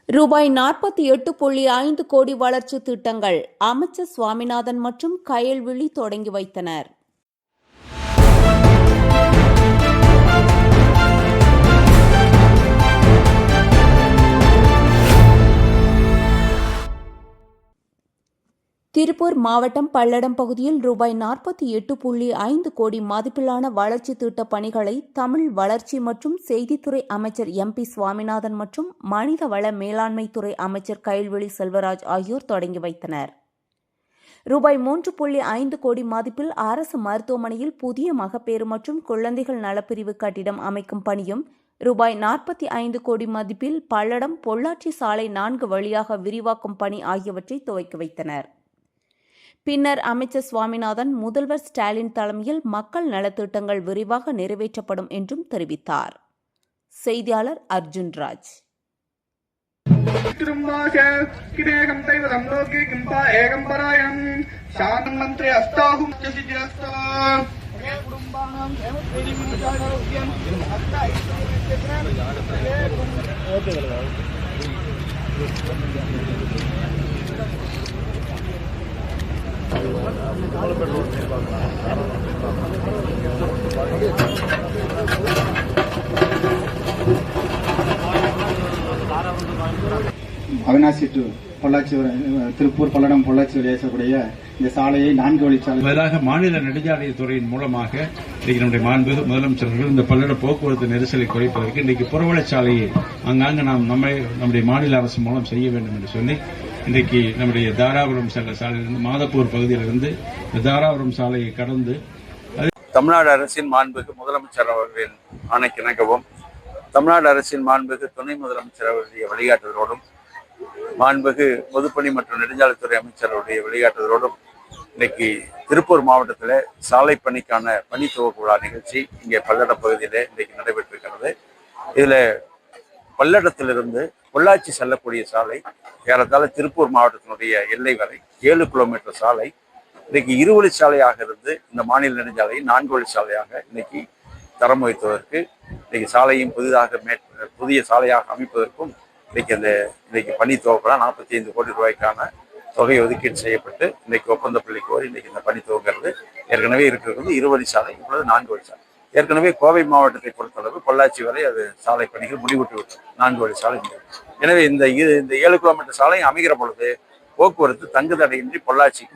ரூபாய் 48.5 கோடி வளர்ச்சி திட்டங்கள் அமைச்சர் சுவாமிநாதன் மற்றும் கயல்விழி தொடங்கி வைத்தனர். திருப்பூர் மாவட்டம் பல்லடம் பகுதியில் ரூபாய் 48.5 கோடி மதிப்பிலான வளர்ச்சி திட்ட பணிகளை தமிழ் வளர்ச்சி மற்றும் செய்தித்துறை அமைச்சர் MP சுவாமிநாதன் மற்றும் மனிதவள மேலாண்மை துறை அமைச்சர் கயல்விழி செல்வராஜ் ஆகியோர் தொடங்கி வைத்தனர். ரூபாய் 3.5 கோடி மதிப்பில் அரசு மருத்துவமனையில் புதிய மகப்பேறு மற்றும் குழந்தைகள் நலப்பிரிவு கட்டிடம் அமைக்கும் பணியும், ரூபாய் 45 கோடி மதிப்பில் பல்லடம் பொள்ளாச்சி சாலை 4 வழியாக விரிவாக்கும் பணி ஆகியவற்றை துவக்கி வைத்தனர். பின்னர் அமைச்சர் சுவாமிநாதன் முதல்வர் ஸ்டாலின் தலைமையில் மக்கள் நலத்திட்டங்கள் விரிவாக நிறைவேற்றப்படும் என்றும் தெரிவித்தார். செய்தியாளர் அர்ஜுன்ராஜ். அவினாசி டு பொள்ளாச்சி, திருப்பூர் பல்லடம் பொள்ளாச்சி வழியாக இந்த சாலையை 4 வழிச்சாலை பதிலாக மாநில நெடுஞ்சாலைத்துறையின் மூலமாக இன்றைக்கு நம்முடைய மாண்பு முதலமைச்சர்கள் இந்த பல்லட போக்குவரத்து நெரிசலை குறைப்பதற்கு இன்றைக்கு புறவழிச்சாலையை அங்காங்க நம்முடைய மாநில அரசு மூலம் செய்ய வேண்டும் என்று சொல்லி இன்றைக்கு நம்முடைய தாராபுரம் செல்ல சாலையிலிருந்து மாதப்பூர் பகுதியிலிருந்து தாராபுரம் சாலையை கடந்து தமிழ்நாடு அரசின் மாண்புக்கு முதலமைச்சர் அவர்களின் ஆணைக்கிணங்கவும், தமிழ்நாடு அரசின் மாண்புக்கு துணை முதலமைச்சர் அவருடைய வழிகாட்டுதலோடும், மாண்புக்கு பொதுப்பணி மற்றும் நெடுஞ்சாலைத்துறை அமைச்சருடைய வழிகாட்டுதலோடும் இன்னைக்கு திருப்பூர் மாவட்டத்தில் சாலை பணிக்கான பணி துவக்க விழா நிகழ்ச்சி இங்கே பல்லடம் பகுதியில் இன்றைக்கு நடைபெற்றிருக்கிறது. இதில் பல்லடத்திலிருந்து பொள்ளாச்சி செல்லக்கூடிய சாலை ஏறத்தாழ திருப்பூர் மாவட்டத்தினுடைய எல்லை வரை 7 கிலோமீட்டர் சாலை இன்னைக்கு 2 வழிச்சாலையாக இருந்து இந்த மாநில நெடுஞ்சாலையை 4 வழிச்சாலையாக இன்னைக்கு தரம் வைத்ததற்கு, இன்னைக்கு சாலையும் புதிய சாலையாக அமைப்பதற்கும் இன்னைக்கு பணி துவக்கலாம் 45 கோடி ரூபாய்க்கான தொகை ஒதுக்கீடு செய்யப்பட்டு இன்னைக்கு ஒப்பந்த புள்ளி கோரி இன்னைக்கு இந்த பணி துவங்கிறது. ஏற்கனவே இருக்கிறது 2 வழிச்சாலை, இப்பொழுது 4 வழிச்சாலை. ஏற்கனவே கோவை மாவட்டத்தை பொறுத்தளவு பொள்ளாச்சி வரை அது சாலை பணிகள் முடிவுட்டு விட்டது, 4 வழிச்சாலை. எனவே இந்த 7 கிலோமீட்டர் சாலை அமைகிற பொழுது போக்குவரத்து தங்குதடையின்றி பொள்ளாச்சிக்கு